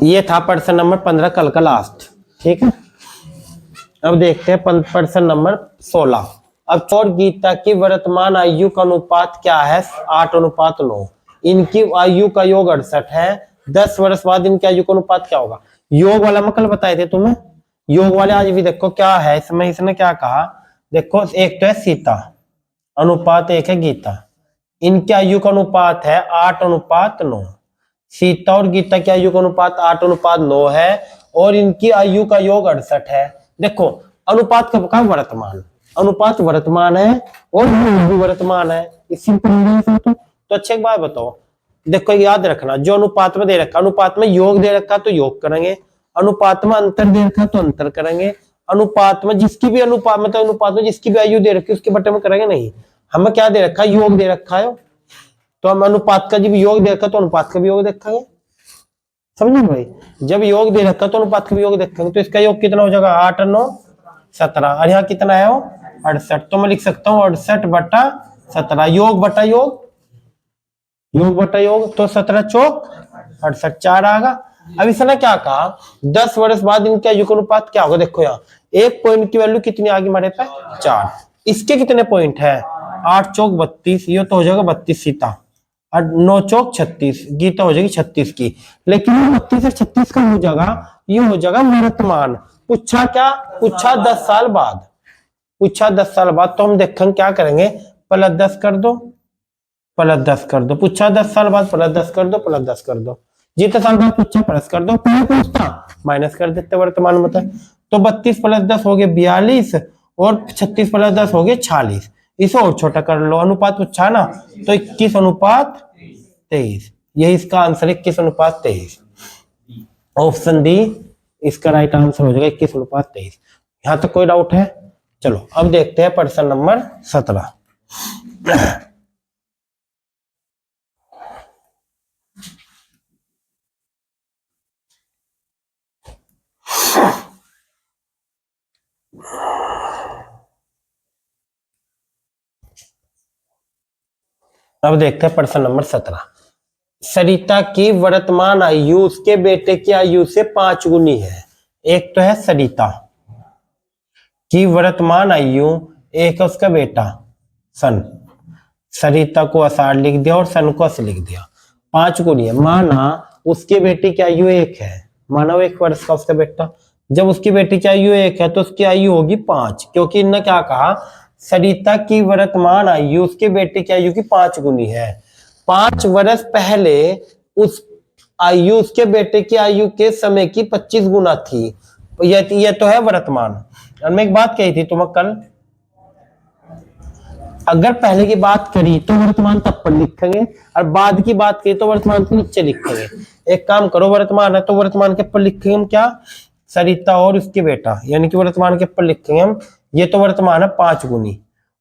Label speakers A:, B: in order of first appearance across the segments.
A: ये था प्रश्न नंबर 15 कल का लास्ट। ठीक है, अब देखते हैं प्रश्न नंबर 16। अब और गीता की वर्तमान आयु का अनुपात क्या है? 8:9। इनकी आयु का योग 68 है। 10 वर्ष बाद इनकी आयु का अनुपात क्या होगा? योग वाला मैं कल बताए थे तुम्हें, योग वाले आज भी देखो क्या है इसमें। इसने क्या कहा देखो, एक तो है सीता अनुपात, एक है गीता। इनकी आयु का अनुपात है 8:9। सीता और गीता की आयु का अनुपात 8:9 है और इनकी आयु का योग 68 है। देखो अनुपात कब का? वर्तमान। अनुपात वर्तमान है और योग भी वर्तमान है। इसी तो अच्छे एक बात बताओ, देखो याद रखना, जो अनुपात में दे रखा, अनुपात में योग दे रखा तो योग करेंगे, अनुपात में अंतर दे रखा तो अंतर करेंगे, अनुपात में जिसकी भी अनुपात मतलब अनुपात में जिसकी भी आयु दे रखी उसके बटे में करेंगे नहीं। हमें क्या दे रखा है? योग दे रखा है, तो हम अनुपात का जब योग दे रखा तो अनुपात का भी योग देखेंगे। समझे भाई? जब योग दे रखा तो अनुपात का भी योग देखेंगे। तो इसका योग कितना हो जाएगा? 8 9 17। और यहाँ कितना है वो? 68। तो मैं लिख सकता हूँ 68/17। योग बटा योग, योग बटा योग, तो 17 चौक 68, 4 आएगा। अब इसने क्या कहा? 10 वर्ष बाद इनका आयु का अनुपात क्या होगा? देखो यहाँ एक पॉइंट की वैल्यू कितनी आगे हमारे पे? 4। इसके कितने पॉइंट है? 8 चौक 32, ये तो हो जाएगा 32 सीता, और 9 चौक 36, गीता हो जाएगी 36 की। लेकिन 32 और 36 का हो जाएगा, ये हो जाएगा वर्तमान। पूछा क्या? पूछा 10 साल बाद, पूछा 10 साल बाद। तो हम देखेंगे क्या करेंगे, +10 कर दो, +10 कर दो। पूछा 10 साल बाद, +10 कर दो, +10 कर दो। जितने साल बाद पूछा प्लस कर दो, पूछता माइनस कर देते वर्तमान में। तो 32 + 10 हो गए 42 और 36 + 10 हो गए 46। इसे और छोटा कर लो, अनुपात पूछा ना, तो 21:23। यही इसका आंसर 21:23। ऑप्शन डी इसका राइट आंसर हो जाएगा 21:23। यहां तक कोई डाउट है? चलो अब देखते हैं प्रश्न नंबर 17। अब देखते हैं प्रश्न नंबर 17। सरिता की वर्तमान आयु उसके बेटे की आयु से 5 गुनी है। एक तो है सरिता की वर्तमान आयु, एक है उसका बेटा सन। सरिता को आषाढ़ लिख दिया और सन को अस लिख दिया। 5 गुनी है। माना उसके बेटे की आयु 1 है, माना 1 वर्ष का उसका बेटा। जब उसकी बेटी की आयु 1 है तो उसकी आयु होगी 5, क्योंकि इन्होंने क्या कहा? सरिता की वर्तमान आयु उसके बेटे की आयु की 5 गुनी है। 5 वर्ष पहले उस आयु उसके बेटे की आयु के समय की 25 गुना थी। यह तो है वर्तमान। और मैं एक बात कही थी तुम्हें कल, अगर पहले की बात करी तो वर्तमान तब पर लिखेंगे और बाद की बात करी तो वर्तमान के नीचे लिखेंगे। एक काम करो, वर्तमान है तो वर्तमान के ऊपर लिखेंगे हम क्या? सरिता और उसके बेटा, यानी कि वर्तमान के ऊपर लिखेंगे हम, ये तो वर्तमान है 5 गुनी,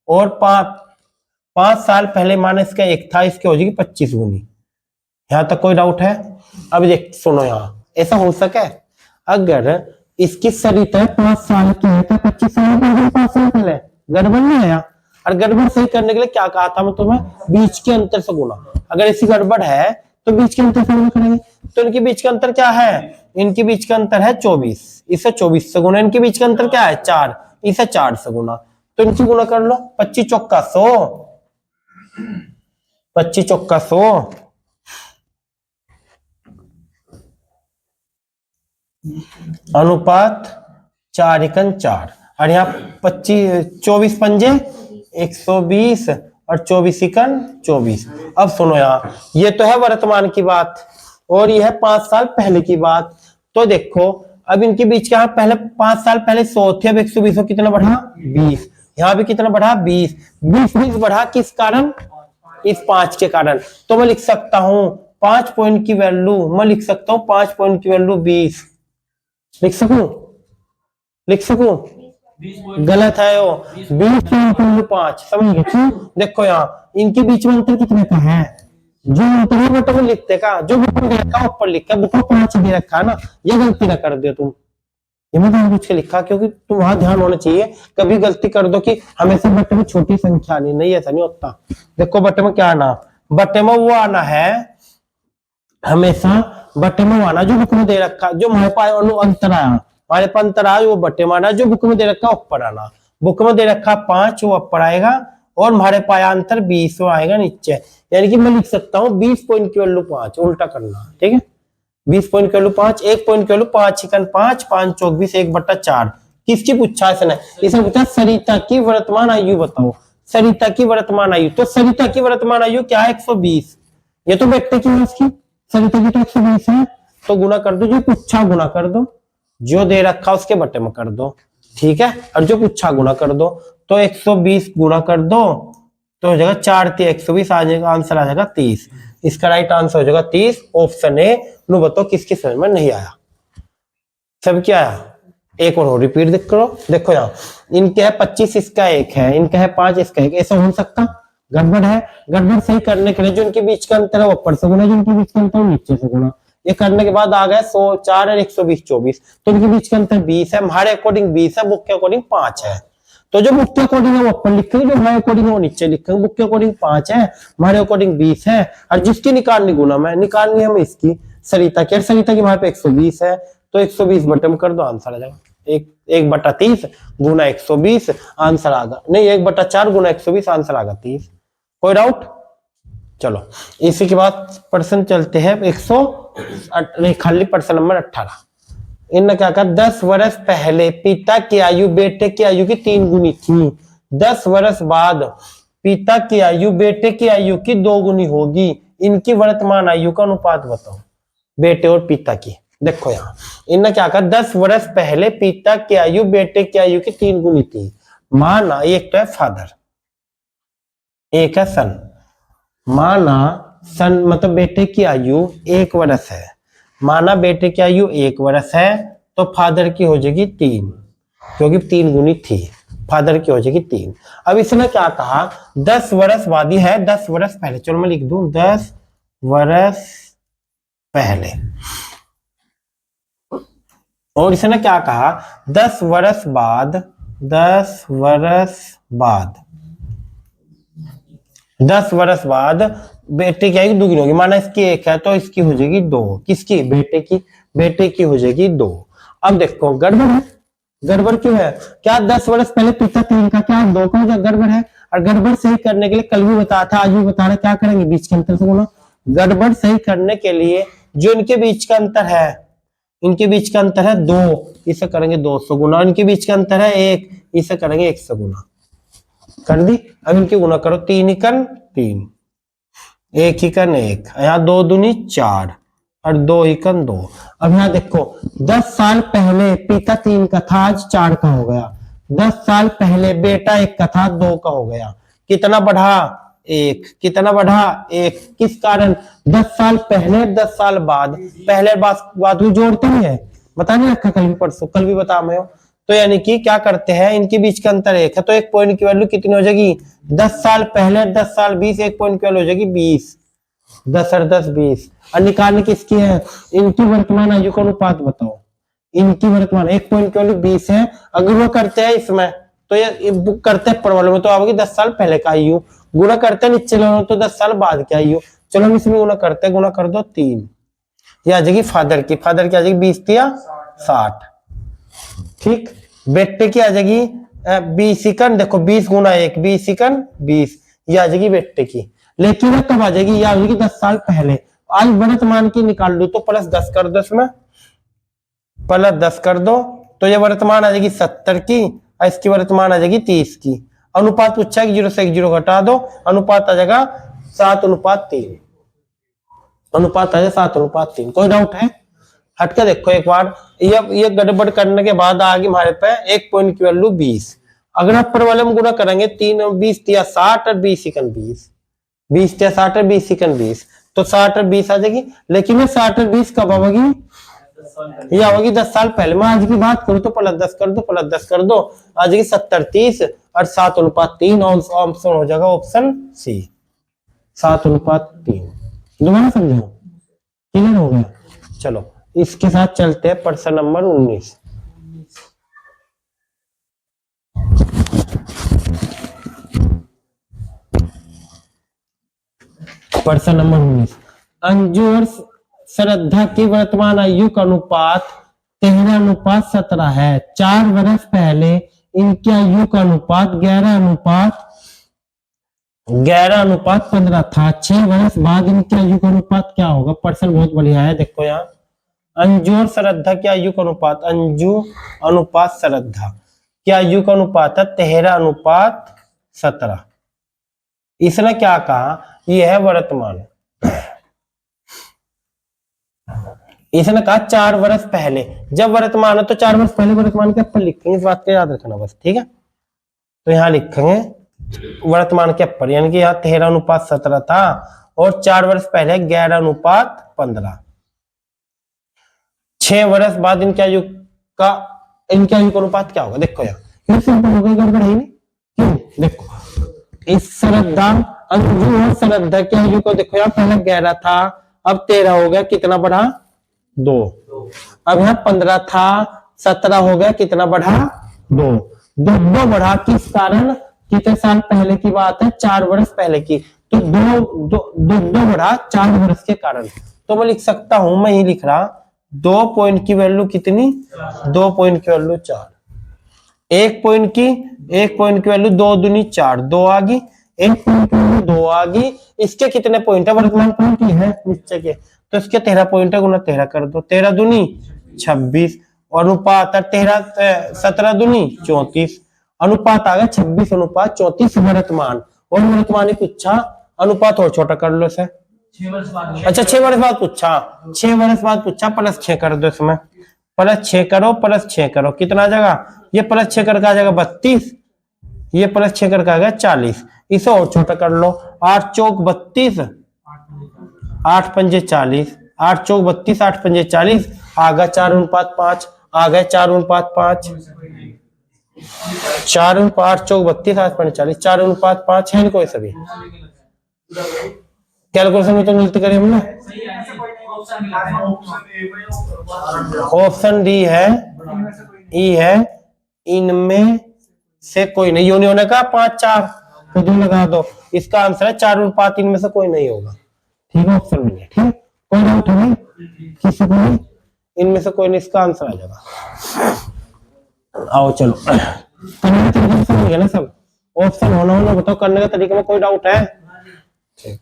A: और 5 साल पहले माना इसका 1 था, इसकी हो जाएगी 25 गुनी। यहां तक कोई डाउट है? अब देख सुनो, यहाँ ऐसा हो सके अगर इसकी सरिता 5 साल की है तो 25 साल पहले 5 साल पहले गड़बड़ नहीं आया। और गड़बड़ सही करने के लिए क्या कहा था मैं तुम्हें? बीच के अंतर से गुना। अगर ऐसी गड़बड़ है तो बीच के अंतर से गुना करेंगे। तो इनके बीच का अंतर क्या है? इनके बीच का अंतर है 24, इसे 24 से गुना। इनके बीच का अंतर क्या है? 4, इसे 4 से गुना। तो इनकी गुना कर लो, 25 चौका 100, 25 चौका 100, अनुपात 4 एकन 4। और यहाँ 24 पंजे 120 और 24 एकन 24। अब सुनो, यहाँ ये तो है वर्तमान की बात और ये है 5 साल पहले की बात। तो देखो अब इनके बीच का पहले 5 साल पहले 100 थे, अब 120 कितना बढ़ा? 20। यहाँ भी कितना बढ़ा? 20। 20 बढ़ा किस कारण? इस 5 के कारण। तो मैं लिख सकता हूं 5 पॉइंट की वैल्यू, मैं लिख सकता हूं 5 पॉइंट की वैल्यू 20 लिख सकूं? लिख सकूं? गलत है वो, 20.5। समझ गए? देखो यहाँ इनके बीच में अंतर कितने का है? जो अंतर है वो लिखते का, जो बटन दे रखा ऊपर लिखा, बुक 5 दे रखा है ना, ये गलती ना कर दो तुम। ये मैं जानबूझ के लिखा क्योंकि तुम वहां ध्यान होना चाहिए। कभी गलती कर दो कि हमेशा बटे में छोटी संख्या नहीं, ऐसा नहीं होता। देखो बटे में क्या आना? बटे में वो आना है हमेशा बटे में माना जो बुक में दे रखा, जो हमारे पास अंतर आया, हमारे पास अंतर आया वो बटे माना, जो बुक में दे रखा ऊपर आना। बुक में दे रखा 5 वो ऊपर आएगा और हमारे पास अंतर 20 वो आएगा नीचे। यानी कि मैं लिख सकता हूँ 20 पॉइंट की वैल्यू 5, उल्टा करना, ठीक है। 20 पॉइंट की वैल्यू 5, 1 पॉइंट की वैल्यू 5 चिकन 5, 5 चौक 20, 1/4। किसकी पूछा इसने? इसने पूछा सरिता की वर्तमान आयु बताओ। सरिता की वर्तमान आयु, तो सरिता की वर्तमान आयु क्या है? 120। ये तो बेटे की है इसकी, सरिता की तो 120 है, तो गुना कर दो, जो पूछा गुना कर दो, जो दे रखा उसके बटे में कर दो, ठीक है। और जो पूछा गुना कर दो, तो 120 गुना कर दो तो हो जाएगा 4 3 120, आ जाएगा आंसर, आ जाएगा 30। इसका राइट आंसर हो जाएगा 30, ऑप्शन ए। नु बताओ किसकी समझ में नहीं आया? सब क्या आया? एक और रिपीट देख करो, देखो यहाँ इनके है 25, इसका 1 है, इनका है 5, इसका 1, ऐसा हो सकता? गड़बड़ है। गड़बड़ सही करने के लिए जो इनके बीच का अंतर है वो ऊपर से गुना, जो इनके बीच का अंतर है नीचे से गुना। ये करने के बाद आ गया 100 4 और 120 24, तो इनके बीच का अंतर 20 है, हमारे अकॉर्डिंग 20 है, बुक के अकॉर्डिंग 5 है। तो जो बुक के अकॉर्डिंग है वो ऊपर लिखेंगे, जो हमारे अकॉर्डिंग है वो नीचे लिखेंगे। बुक के अकॉर्डिंग 5 है, हमारे अकॉर्डिंग 20 है, और जिसकी निकालनी गुना में निकालनी है हमें इसकी, सरिता की। सरिता की हमारे पे 120 है, तो 120 बटे में कर दो, आंसर आ जाएगा 1/30 गुना 120, आंसर आगा नहीं 1/4 गुना 120, आंसर आगा 30। कोई डाउट? चलो इसी के बाद प्रश्न चलते हैं 100 खाली प्रश्न नंबर 18। इनने क्या कहा? 10 वर्ष पहले पिता की आयु बेटे की आयु की 3 गुनी थी, 10 वर्ष बाद पिता की आयु बेटे की आयु की 2 गुनी होगी, इनकी वर्तमान आयु का अनुपात बताओ, बेटे और पिता की। देखो यहाँ इनने क्या कहा? 10 वर्ष पहले पिता की आयु बेटे की आयु की 3 गुनी थी। माना एक तो है फादर, एक है सन। माना सन मतलब बेटे की आयु 1 वर्ष है, माना बेटे की आयु 1 वर्ष है, तो फादर की हो जाएगी 3, क्योंकि 3 गुनी थी, फादर की हो जाएगी 3। अब इसने क्या कहा? 10 वर्ष वादी है, 10 वर्ष पहले, चलो मैं लिख दूं 10 वर्ष पहले। और इसने क्या कहा? 10 वर्ष बाद, 10 वर्ष बाद, 10 वर्ष बाद बेटे की आयु दुगनी होगी। माना इसकी 1 है तो इसकी हो जाएगी 2, किसकी? बेटे की। बेटे की हो जाएगी 2। अब देखो गड़बड़ है, गड़बड़ क्यों है? क्या 10 वर्ष पहले पिता 3 का, क्या 2 का गड़बड़ है? और गड़बड़ सही करने के लिए कल भी बताया था, आज भी बता रहे, क्या करेंगे? बीच के अंतर से गुना। गड़बड़ सही करने के लिए जो इनके बीच का अंतर है, इनके बीच का अंतर है 2, इसे करेंगे 200 गुना। इनके बीच का अंतर है 1, इसे करेंगे 100 गुना। कर दी। अब इनकी गुना करो, 3 एकन 3, 1 एकन 1, यहाँ 2 दूनी 4 और 2 एकन 2। अब यहाँ देखो 10 साल पहले पिता 3 का था, आज 4 का हो गया। 10 साल पहले बेटा 1 का था, 2 का हो गया। कितना बढ़ा? 1। कितना बढ़ा? 1। किस कारण? 10 साल पहले 10 साल बाद, पहले बात भी जोड़ते ही है, बता नहीं रखा कल भी परसों, कल भी बता मैं। तो यानी कि क्या करते हैं, इनके बीच का अंतर 1 है, तो 1 पॉइंट की वैल्यू कितनी हो जाएगी? 10 साल पहले 10 साल 20, 1 पॉइंट की वैल्यू हो जाएगी 20। 10 और 10 20। और निकालने किसकी है? इनकी वर्तमान आयु का अनुपात बताओ। इनकी वर्तमान 1 पॉइंट की वैल्यू 20 है, अगर वो करते हैं इसमें तो ये बुक करते हैं पर में, तो आएगी 10 साल पहले का आयु, गुना करते हैं नीचे तो 10 साल बाद की आयु। चलो हम इसमें गुना करते हैं, गुना कर दो 3, ये आ जाएगी फादर की, फादर की आ जाएगी 20 या 60, ठीक। बेटे की आ जाएगी 20 एकन, देखो 20 गुना 1, 20 एकन 20, ये आ जाएगी बेटे की। लेकिन कब आ जाएगी? ये आ जाएगी 10 साल पहले। आज वर्तमान की निकाल दो, तो प्लस 10 कर दो, इसमें प्लस 10 कर दो, तो ये वर्तमान आ जाएगी 70 की, और इसकी वर्तमान आ जाएगी 30 की। अनुपात पूछा है कि 0 से 1 0 घटा दो, अनुपात आ जाएगा 7:3। अनुपात आ जाएगा 7:3। कोई डाउट है? हटके देखो एक बार, ये गड़बड़ करने के बाद आ गई हमारे पे 1 पॉइंट की वैल्यू 20। अगर आप पर वाले में गुना करेंगे 3 20 या 60 और 20 एकन 20, 20 या 60 और 20 एकन 20, तो 60 और 20 आ जाएगी। लेकिन ये 60 और 20 कब आवेगी? ये आवेगी 10 साल पहले। मैं आज की बात करूं तो प्लस 10 कर दो, प्लस 10 कर दो, आ जाएगी 70 30 और 7:3। ऑप्शन हो जाएगा ऑप्शन सी, 7:3। दोबारा समझो, क्लियर हो गया? चलो इसके साथ चलते हैं प्रश्न नंबर 19। प्रश्न नंबर 19, अंजू और श्रद्धा की वर्तमान आयु का अनुपात 13:17 है। 4 वर्ष पहले इनकी आयु का अनुपात 11:15 था। 6 वर्ष बाद इनकी आयु का अनुपात क्या होगा? पर्सन बहुत बढ़िया है। देखो यहाँ अंजू और श्रद्धा की आयु का अनुपात, अंजू अनुपात श्रद्धा की आयु का अनुपात है 13:17। इसने क्या कहा? यह है वर्तमान। इसने कहा 4 वर्ष पहले, जब वर्तमान है तो 4 वर्ष पहले वर्तमान के ऊपर लिखेंगे, इस बात का याद रखना बस, ठीक है। तो यहाँ लिखेंगे वर्तमान के ऊपर, यानी कि यहाँ 13:17 था और 4 वर्ष पहले 11:15। 6 वर्ष बाद इनके आयु का अनुपात क्या होगा? देखो यहाँ सिंपल हो गई, गड़बड़ है नहीं। क्यों? देखो इस श्रद्धा, अंजू और श्रद्धा की आयु को देखो यहाँ पहले 11 था, अब 13 हो गया, कितना बढ़ा? 2। अब यहाँ 15 था, 17 हो गया, कितना बढ़ा? 2 बढ़ा। किस कारण? कितने साल पहले की बात है? 4 वर्ष पहले की। तो 2 बढ़ा 4 वर्ष के कारण। तो मैं लिख सकता हूं, मैं ही लिख रहा, 2 पॉइंट की वैल्यू कितनी? 2 पॉइंट की वैल्यू 4। 1 पॉइंट की वैल्यू 2 दूनी 4, 2 आ गई। 1 पॉइंट की वैल्यू 2 आ गई। इसके कितने पॉइंट है? वर्तमान पॉइंट ही है नीचे के, तो इसके 13 पॉइंट है, गुना 13 कर दो। 13 दूनी 26 और अनुपात 17 दूनी 34। अनुपात आ गया 26:34 वर्तमान। और वर्तमान ही पूछा, अनुपात और छोटा कर लो इसे। 6 वर्ष बाद पूछा, 6 वर्ष बाद पूछा, +6 कर दो इसमें। +6 करो, +6 करो, कितना आ जाएगा? ये +6 करके आ जाएगा 32, ये +6 करके आ गया 40। इसे और छोटा कर लो। 8 चौक 32, 8 पंजे 40, 8 चौक 32, 8 पंजे 40, आ गया 4:5, आ गया 4:5, 4:8 चौक 32, 8 पंजे 40, 4:5 है कोई सभी कैलकुलेशन में तो मिलती करें हमने। ऑप्शन डी है, ई है, इनमें से कोई नहीं। यूं नहीं होने का 5 4 तो 2 लगा दो। इसका आंसर है 4:5, इनमें से कोई नहीं होगा, ठीक है। ऑप्शन में ठीक, कोई डाउट है नहीं किसी को? नहीं, इनमें से कोई नहीं, इसका आंसर आ जाएगा। आओ चलो, करने का तरीका समझ गए ना सब? ऑप्शन होना बताओ, करने का तरीका में कोई डाउट है? ठीक है।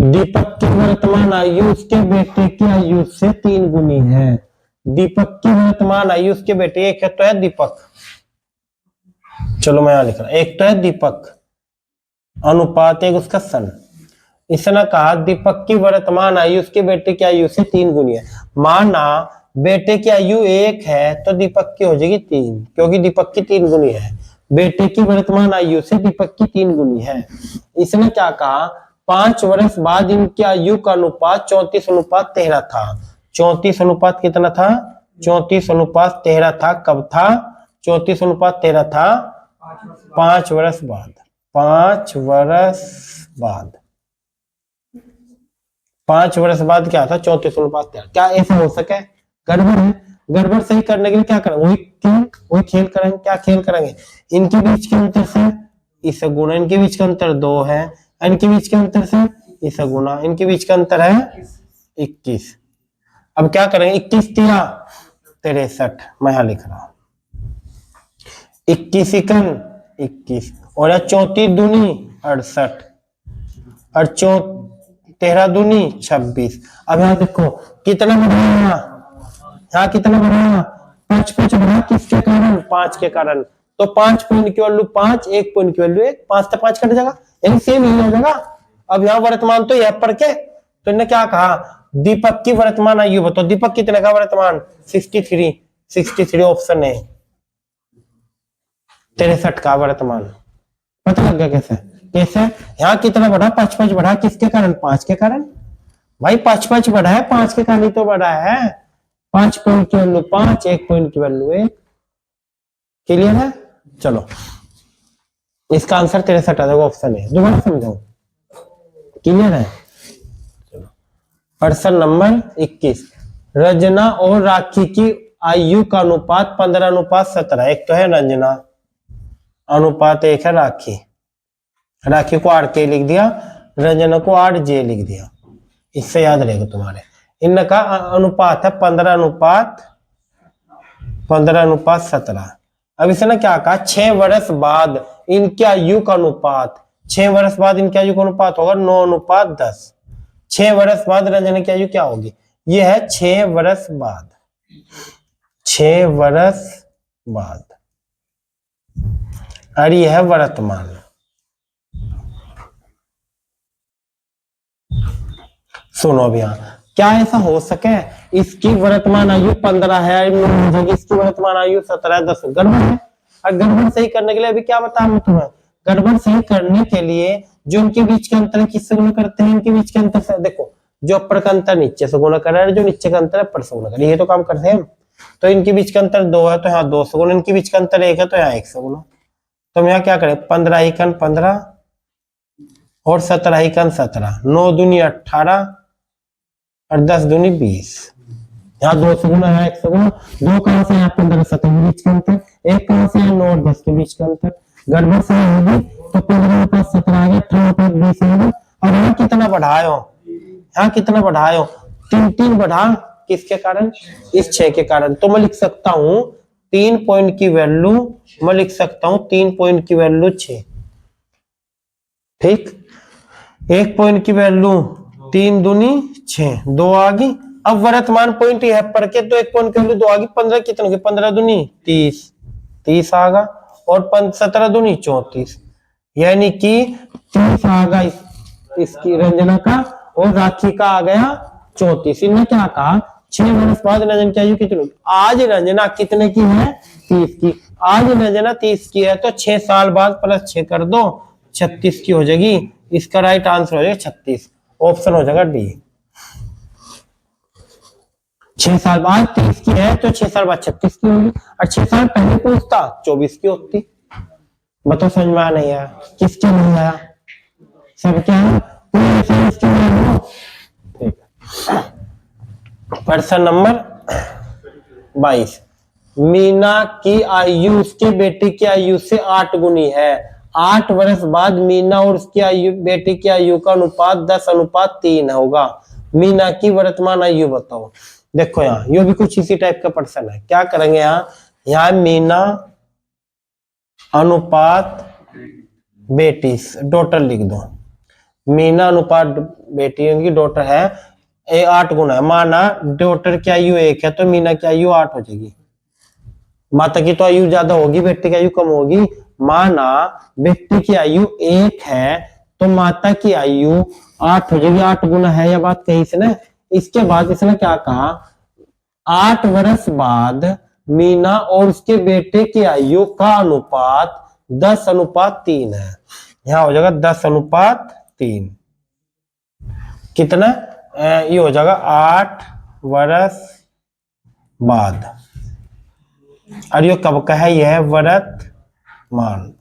A: दीपक की वर्तमान आयु उसके बेटे की आयु से 3 गुनी है। दीपक की वर्तमान आयु उसके बेटे, एक तो है दीपक, चलो मैं यहां लिख रहा, एक तो है दीपक अनुपात एक उसका सन। इसने कहा दीपक की वर्तमान आयु उसके बेटे की आयु से 3 गुनी है। माना बेटे की आयु 1 है तो दीपक की हो जाएगी 3, क्योंकि दीपक की 3 गुनी है। बेटे की वर्तमान आयु से दीपक की 3 गुनी है। इसने क्या कहा? 5 वर्ष बाद इनकी आयु का अनुपात 34:13 था। 34 कितना था? 34:13 था। कब था? 34:13 था 5 वर्ष बाद। 5 वर्ष बाद, 5 वर्ष बाद क्या था? 34:13। क्या ऐसा हो सके? गड़बड़ है। गड़बड़ सही करने के लिए क्या करेंगे? वही खेल करेंगे। क्या खेल करेंगे? इनके बीच के अंतर से इसे गुना, इनके बीच का अंतर 2 है, इनके बीच के अंतर से इसे गुना, इनके बीच का अंतर है 21। अब क्या करेंगे? 21 13 63, मैं यहां लिख रहा हूं 21 21 और 34 दूनी 68 और 13 दूनी 26। अब यहां देखो कितना बढ़ाया, यहाँ कितना बढ़ाया? 5 बढ़ा, किसके कारण? 5 के कारण। तो 5 पॉइंट की वैल्यू 5, 1 पॉइंट की वैल्यू 1, 5 से 5 कट जाएगा, यानी सेम ही हो जाएगा। अब यहाँ वर्तमान तो यह पढ़ के तो इन्होंने क्या कहा? दीपक की वर्तमान आयु बताओ। दीपक कितने का वर्तमान? 63 ऑप्शन है। 63 का वर्तमान। पता लग गया कैसे? यहाँ कितना बढ़ा? 5 बढ़ा, किसके कारण? 5 के कारण। भाई 5 बढ़ा है, 5 के कारण ही तो बढ़ा है। 5 पॉइंट की वैल्यू 5, 1 पॉइंट की वैल्यू 1। क्लियर है? चलो इसका आंसर 63 आ जाएगा, ऑप्शन है। दोबारा समझाओ, क्लियर है? चलो प्रश्न नंबर 21। रंजना और राखी की आयु का अनुपात 15:17। एक तो है रंजना, अनुपात 1 है राखी। राखी को आर के लिख दिया, रंजना को 8J लिख दिया। इससे याद रहेगा तुम्हारे। इनका अनुपात है 15:17। अब इसने क्या कहा, 6 वर्ष बाद इनके आयु का अनुपात, 6 वर्ष बाद इनके आयु का अनुपात होगा 9:10। 6 वर्ष बाद रंजना की आयु क्या होगी, ये है 6 वर्ष बाद, 6 वर्ष बाद, और यह है वर्तमान। सुनो अब यहाँ, क्या ऐसा हो सके इसकी वर्तमान आयु 15 है, इसकी वर्तमान आयु 17 है, 10 गड़बड़ है। और गड़बड़ सही करने के लिए अभी क्या बता रहा हूं तुम्हें, गड़बड़ सही करने के लिए जो इनके बीच के अंतर किससे गुणा करते हैं, इनके बीच के अंतर से। देखो, जो ऊपर का अंतर नीचे से गुणा कर रहा है, जो नीचे का अंतर है ऊपर से गुणा कर, ये तो काम करते हैं हम। तो इनके बीच का अंतर 2 है तो यहाँ 2 से गुणा, इनके बीच का अंतर 1 है तो यहाँ 1 से गुणा। तो हम यहाँ क्या करें, 15 और 17 9 दूनी 18 और 10 दूनी 20। यहाँ 2 से गुना, यहाँ 1 से गुना, 2 कहां से, यहाँ 15 17 के बीच का अंतर, 1 कहां से, 9 और 10 के बीच का अंतर। गड़बड़ से होगी तो 15 + 17 आ गया, 18 + 20 आ गया। और यहाँ कितना बढ़ायो, यहाँ कितना बढ़ायो, 3 बढ़ा, किसके कारण, इस 6 के कारण। तो मैं लिख सकता हूं 3 पॉइंट की वैल्यू, मैं लिख सकता हूं 3 पॉइंट की वैल्यू 6। ठीक, 1 पॉइंट की वैल्यू 3 दूनी 6, 2 आ गई। अब वर्तमान पॉइंट यह पढ़ के तो 1 पॉइंट की वैल्यू 2 आ गई, 15 कितने होगी, 15 दूनी 30, 30 आ गया, और 17 दूनी 34, यानी कि 30 आ गया इसकी रंजना का, और राखी का आ गया 34। इन्होंने क्या कहा, 6 वर्ष बाद रंजना की आयु कितनी, आज रंजना कितने की है, 30 की। आज रंजना 30 की है तो 6 साल बाद प्लस 6 कर दो, 36 की हो जाएगी। इसका राइट आंसर हो जाएगा 36, ऑप्शन हो जाएगा डी। 6 साल बाद 30 की है तो 6 साल बाद 36 की होगी, और 6 साल पहले पूछता 24 की होती। बताओ समझ में आया नहीं आया, किसके नहीं आया, सब क्या है, प्रश्न नंबर 22। मीना की आयु उसके बेटे की आयु से 8 गुनी है। 8 वर्ष बाद मीना और उसकी आयु, बेटे की आयु का अनुपात 10:3 होगा। मीना की वर्तमान आयु बताओ। देखो यहाँ ये भी कुछ इसी टाइप का प्रश्न है। क्या करेंगे यहाँ मीना अनुपात बेटी, डॉटर लिख दो। मीना अनुपात बेटी की डॉटर है, 8 गुना है। माना डॉटर की आयु 1 है तो मीना की आयु 8 हो जाएगी। माता की तो आयु ज्यादा होगी, बेटे की आयु कम होगी। माना बेटे की आयु 1 है तो माता की आयु 8 हो जाएगी। 8 गुना है, यह बात कही इसने। इसके बाद इसने क्या कहा, 8 वर्ष बाद मीना और उसके बेटे की आयु का अनुपात 10:3 है। यहां हो जाएगा 10:3। कितना, ये हो जाएगा 8 वर्ष बाद, और ये कब का है, यह वर्तमान।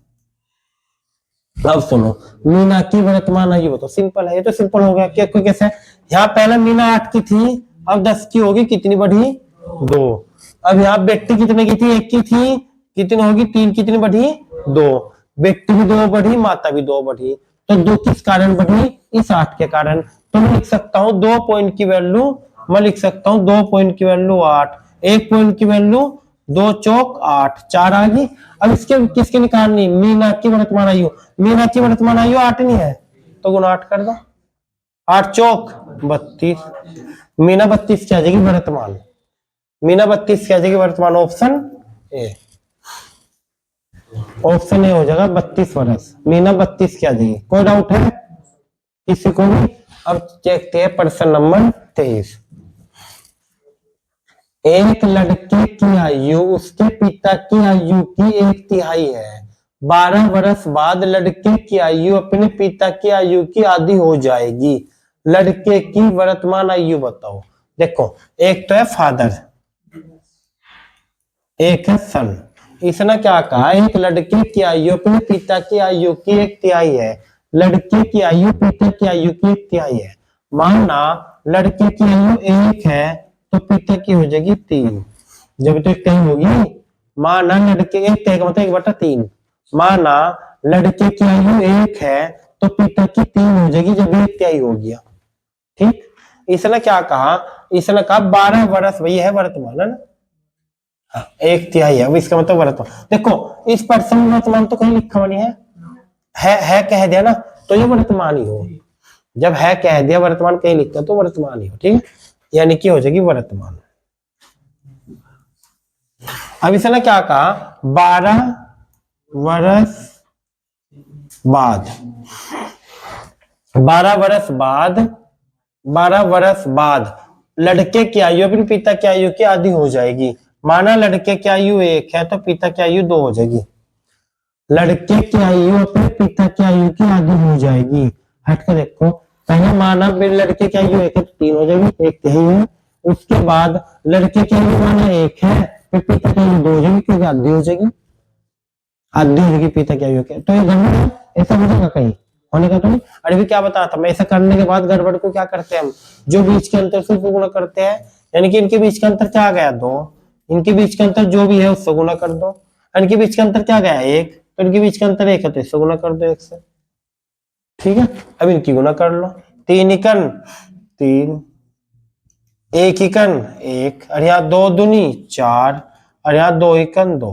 A: अब सुनो, मीना की वर्तमान आयु बताओ। सिंपल है, ये तो सिंपल हो गया। क्या कोई कैसे, यहाँ पहले मीना 8 की थी, अब 10 की होगी, कितनी बढ़ी, 2। अब यहाँ बेटी कितने की थी, 1 की थी, कितनी होगी, 3, कितनी बढ़ी, 2। बेटी भी 2 बढ़ी, माता भी 2 बढ़ी, तो 2 किस कारण बढ़ी, इस 8 के कारण। तो मैं लिख सकता हूँ 2 पॉइंट की वैल्यू, मैं लिख सकता हूँ 2 पॉइंट की वैल्यू 8, 1 पॉइंट की वैल्यू 2 चौक 8, 4 आ गई। अब इसके किसके निकालनी, मीना की वर्तमान आयु। मीना की वर्तमान आयु 8 नहीं है तो गुना 8 कर दो, 8 चौक 32। मीना 32 की आ जाएगी वर्तमान, मीना 32 की आ जाएगी वर्तमान। ऑप्शन ए, ऑप्शन ए हो जाएगा 32 वर्ष। मीना 32 की आ जाएगी। कोई डाउट है किसी को भी? अब देखते हैं प्रश्न नंबर 23। एक लड़के की आयु उसके पिता की आयु की 1/3 है। 12 वर्ष बाद लड़के की आयु अपने पिता की आयु की आधी हो जाएगी। लड़के की वर्तमान आयु बताओ। देखो, एक तो है फादर, एक है सन। इसने क्या कहा, एक लड़के की आयु अपने पिता की आयु की 1/3 है। लड़के की आयु पिता की आयु की 1/3 है। मानना लड़के की आयु 1 है तो पिता की हो जाएगी 3, जब तो कहीं होगी। माना लड़के 1 का मतलब 1/3। माना लड़के की आयु 1 है तो पिता की 3 हो जाएगी जब 1/3 हो गया। ठीक, इसने क्या कहा, इसने कहा 12 वर्ष, वही है वर्तमान है ना, 1/3 है, अब इसका मतलब वर्तमान। देखो इस पर्सन में वर्तमान तो कहीं लिखा नहीं है कह दिया ना तो ये वर्तमान ही हो, जब है कह दिया वर्तमान कहीं लिखा तो वर्तमान ही हो। ठीक है, यानी कि हो जाएगी वर्तमान। अब इसने क्या कहा, 12 वर्ष बाद, 12 वर्ष बाद, 12 वर्ष बाद लड़के की आयु अपने पिता की आयु की आधी हो जाएगी। माना लड़के की आयु 1 है तो पिता की आयु 2 हो जाएगी। लड़के की आयु अपने पिता की आयु की आधी हो जाएगी। हट कर देखो, पहले माना लड़के की आयु 1 है तो 3 हो जाएगी, 1/3 है। उसके बाद लड़के की आयु माना 1 है फिर पिता की आयु 2 हो जाएगी क्योंकि आधी हो जाएगी, आधी हो जाएगी पिता की आयु के। तो ये गड़बड़ है, ऐसा हो जाएगा कहीं होने का तो नहीं। अरे भी क्या बता था मैं, ऐसा करने के बाद गड़बड़ को क्या करते हैं हम, जो बीच के अंतर से गुणा करते हैं, यानी कि इनके बीच का अंतर क्या आ गया 2, इनके बीच का अंतर जो भी है उससे गुणा कर दो, इनके बीच का अंतर क्या गया 1, तो इनके बीच का अंतर 1 है तो इससे गुणा कर दो 1 से। ठीक है, अब इनकी गुणा कर लो, 3 इकन 3, 1 इकन 1, और यहाँ 2 दूनी 4, और यहाँ 2 इकन 2।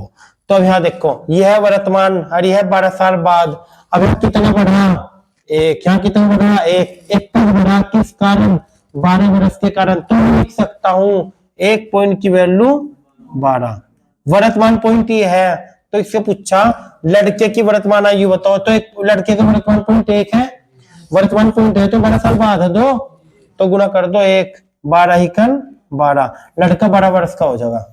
A: तो अब यहाँ देखो यह है वर्तमान और यह है 12 साल बाद। अब यहाँ कितना बढ़ा 1, यहाँ कितना बढ़ा 1, 1 तक बढ़ा किस कारण, 12 वर्ष के कारण। तो मैं लिख सकता हूं 1 पॉइंट की वैल्यू 12, वर्तमान पॉइंट ये है। तो इससे पूछा लड़के की वर्तमान आयु बताओ, तो एक लड़के का वर्तमान पॉइंट 1 है, वर्तमान पॉइंट है तो 12 साल बाद है 2, तो गुना कर दो 1, 12 इकन 12, लड़का 12 वर्ष का हो जाएगा।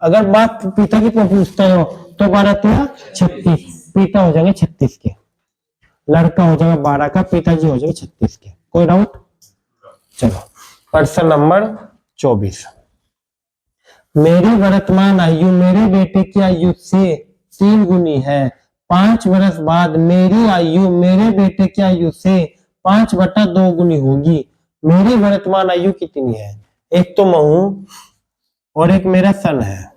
A: अगर बात पिता की पूछते हो तो 12 3 36, पिता हो जाएंगे 36 के, लड़का हो जाएगा 12 का, पिताजी हो जाएंगे 36 के। कोई डाउट? चलो प्रश्न नंबर 24, मेरी वर्तमान आयु मेरे बेटे की आयु से 3 गुनी है। 5 वर्ष बाद मेरी आयु मेरे बेटे की आयु से 5/2 गुनी होगी। मेरी वर्तमान आयु कितनी है? एक तो मैं हूं और एक मेरा सन है।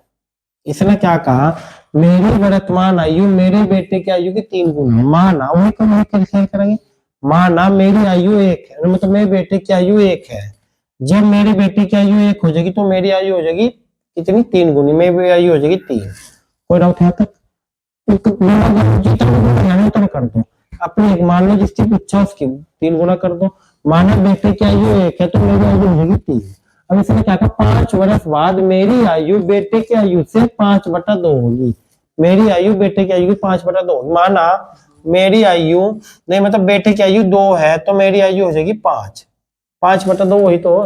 A: इसने क्या कहा, मेरी वर्तमान आयु मेरे बेटे की आयु की 3 गुनी है। माना वही कैसे करेंगे, माना मेरी आयु 1 है, मतलब मेरे बेटे की आयु 1 है। जब मेरे बेटे की आयु 1 हो जाएगी तो मेरी आयु हो जाएगी कितनी, 3 गुनी, मेरी आयु हो जाएगी 3। कोई डाउट यहाँ तक? जितना कर दो अपनी, मान लो जिसकी पूछा उसकी 3 गुना कर दो। माना बेटे की आयु 1 है तो मेरी आयु हो जाएगी 3। अब इसने क्या कहा, 5 वर्ष बाद मेरी आयु बेटे की आयु से 5/2 होगी। मेरी आयु बेटे की आयु की 5/2। माना मेरी आयु नहीं, मतलब बेटे की आयु 2 है तो मेरी आयु हो जाएगी 5, 5/2 वही तो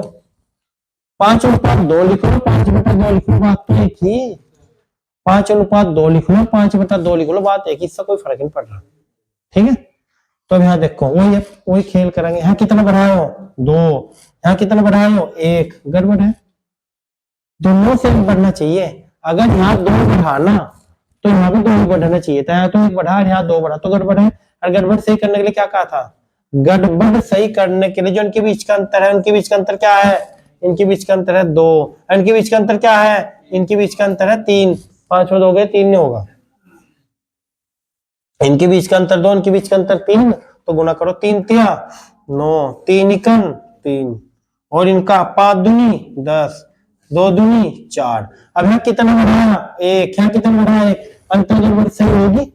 A: 5/2 लिख लो, 5/2 लिख लो, बात तो एक ही। 5/2 लिख लो, 5/2 लिख लो, बात एक ही, इससे कोई फर्क नहीं पड़ रहा। ठीक है, तो यहाँ देखो वही खेल करेंगे। यहाँ कितना बढ़ाए हो 2, यहाँ कितना बढ़ाए हो 1, गड़बड़ है, दोनों से बढ़ना चाहिए। अगर यहाँ 2 बढ़ाना तो यहाँ भी 2 बढ़ाना चाहिए था, यहाँ तो 1 बढ़ा यहाँ 2 बढ़ा तो गड़बड़ है। और गड़बड़ सही करने के लिए क्या कहा था, गड़बड़ सही करने के लिए जो इनके बीच का अंतर है, उनके बीच का अंतर क्या है, इनके बीच का अंतर है 2, इनके बीच का अंतर क्या है, इनके बीच का अंतर है 3, 5 में 2 गए 3 नहीं होगा, इनके बीच का अंतर 2, इनके बीच का अंतर 3, तो गुना करो 3 3 9, 3 इकन 3, और इनका 5 दूनी 10, 2 दूनी 4। अब यहाँ कितना बढ़ाया 1, यहाँ कितना बढ़ाया 1, अंतर गड़बड़ सही होगी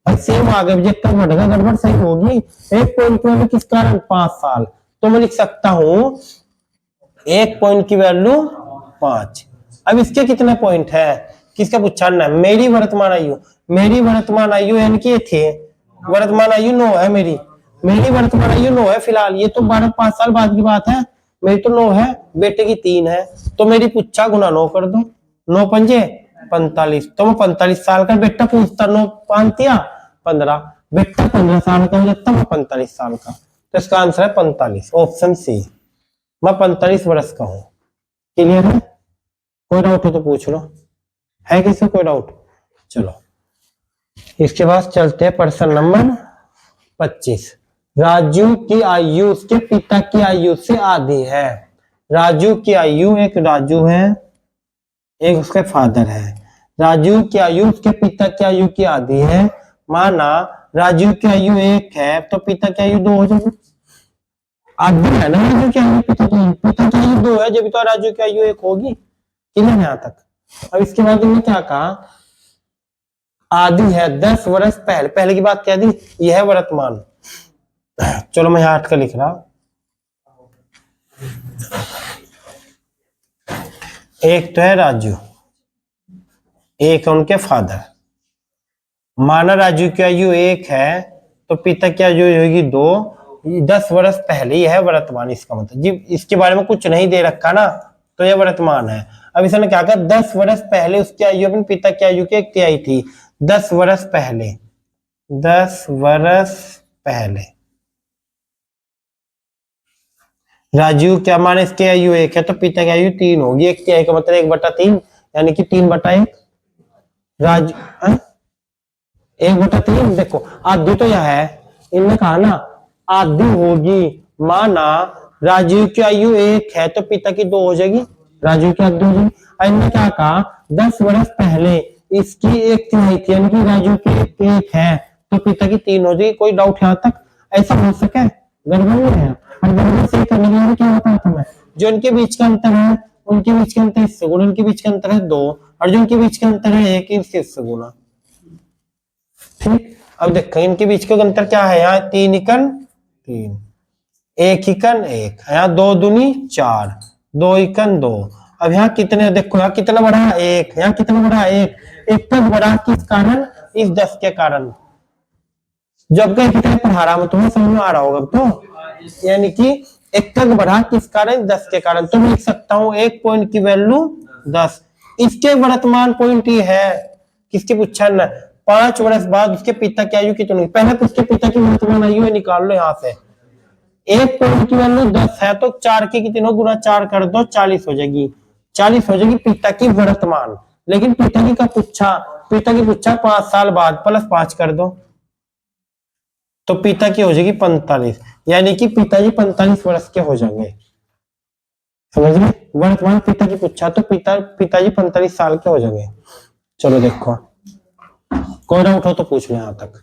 A: और सेम आगे ऑब्जेक्टिव बढ़ेगा, गड़बड़ सही होगी। 1 पॉइंट में किस कारण 5 साल, तो मैं लिख सकता हूं 1 पॉइंट की वैल्यू 5। अब इसके कितने पॉइंट है, किसका पूछा है, मेरी वर्तमान आयु, मेरी वर्तमान आयु यानी कि थे वर्तमान आयु 9 है, मेरी वर्तमान आयु 9 है फिलहाल, ये तो 5 साल बाद की बात है। मेरी तो 9 है, बेटे की 3 है, तो मेरी पूछा गुना 9 कर दो, 9 पंजे 45, तो मैं 45 साल का बेटा पूछता, 9 5 15, बेटा 15 साल का हो जाता, मैं 45 साल का, तो इसका आंसर है 45, ऑप्शन सी, मैं 45 वर्ष का हूँ। क्लियर है? कोई डाउट हो तो पूछ लो, है किसी कोई डाउट? चलो इसके बाद चलते हैं प्रश्न नंबर 25, राजू की आयु उसके पिता की आयु से आधी है। राजू की आयु, एक राजू है एक उसके फादर है, राजू की आयु उसके पिता की आयु की आधी है। माना राजू की आयु 1 है तो पिता की आयु 2 हो जाएगी। आदि है ना राजू की आयु, पिता की आयु 2 है, जब तो राजू की आयु 1 होगी। क्लियर है यहाँ तक। अब इसके बाद इन्होंने क्या कहा, आदि है 10 वर्ष पहले, पहले की बात क्या दी, यह है वर्तमान। चलो मैं यहाँ 8 का लिख रहा। एक तो है राजू, एक है उनके फादर। माना राजू की आयु 1 है तो पिता की आयु होगी 2, 10 वर्ष पहले, यह है वर्तमान। इसका मतलब जी इसके बारे में कुछ नहीं दे रखा ना, तो यह वर्तमान है। अब इसने क्या कहा, 10 वर्ष पहले उसकी आयु अपने पिता की आयु की 1 तिहाई थी। 10 वर्ष पहले, 10 वर्ष पहले राजू क्या माने इसकी आयु 1 है तो पिता की आयु 3 होगी। 1 तिहाई का मतलब 1/3, यानी कि 3/1। राजू 1/3। देखो आदि तो यह है, इनने कहा ना आदि होगी। माना राजू की आयु 1 है तो पिता की 2 हो जाएगी, राजू की आयु 2 हो जाएगी। इनने क्या कहा, 10 वर्ष पहले इसकी 1 तिहाई थी, यानी कि राजू की 1 है तो पिता की 3 हो जाएगी। कोई डाउट यहाँ तक? ऐसा हो सके? गड़बड़ नहीं है। और गड़बड़ सही करने के लिए क्या बताया था मैं, जो इनके बीच का अंतर है, उनके बीच का अंतर इससे गुणा, उनके बीच का अंतर है 2, और जो उनके बीच का अंतर है 1, इससे गुणा। ठीक। अब देखो इनके बीच का अंतर क्या है, यहाँ 3 इकन 3, 1 इकन 1, यहाँ 2 दूनी 4, 2 इकन 2। अब यहाँ कितने, देखो यहाँ कितना बड़ा है 1, यहाँ कितना बड़ा है 1, 1 तक बड़ा किस कारण, इस 10 के कारण। जब कहीं कितने पढ़ा रहा हूं तुम्हें समझ में आ रहा होगा तो, यानी कि 1 तक बढ़ा किस कारण, 10 के कारण। तो मैं लिख सकता हूँ 1 पॉइंट की वैल्यू 10। इसके वर्तमान पॉइंट ही है, किसकी पूछा ना, 5 वर्ष बाद उसके पिता की आयु कितनी, पहले तो उसके पिता की वर्तमान आयु है निकाल लो यहाँ से। 1 पॉइंट की वैल्यू 10 है तो 4 की कितनी गुना 4 कर दो, 40 हो जाएगी। 40 हो जाएगी पिता की वर्तमान। लेकिन पिता की का पूछा, पिता की पूछा 5 साल बाद, +5 कर दो तो पिता की हो जाएगी 45, यानी कि पिताजी 45 वर्ष के हो जाएंगे। समझ गए? वर्तमान पिता की पूछा तो पिताजी 45 साल के हो जाएंगे। चलो देखो, कोई डाउट हो तो पूछ लो यहाँ तक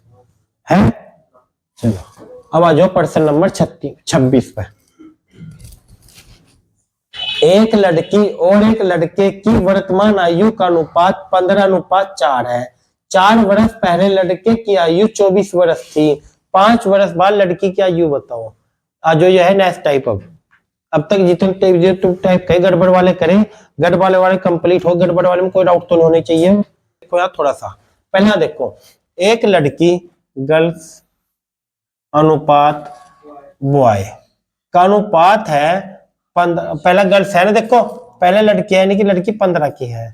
A: है। चलो अब आ जाओ प्रश्न नंबर 26 पे। एक लड़की और एक लड़के की वर्तमान आयु का अनुपात 15:4 है। 4 वर्ष पहले लड़के की आयु 24 वर्ष थी। 5 वर्ष बाद लड़की की आयु बताओ। आज जो यह है नेक्स्ट टाइप। अब तक जितने टाइप के गड़बड़ वाले करें, गड़बड़ वाले कंप्लीट हो, गड़बड़ वाले में कोई डाउट तो नहीं होनी चाहिए। देखो यार थोड़ा सा पहले देखो, एक लड़की गर्ल्स अनुपात बॉय का अनुपात है पहला गर्ल्स है ना, देखो पहले लड़की है, यानी कि लड़की 15 की है।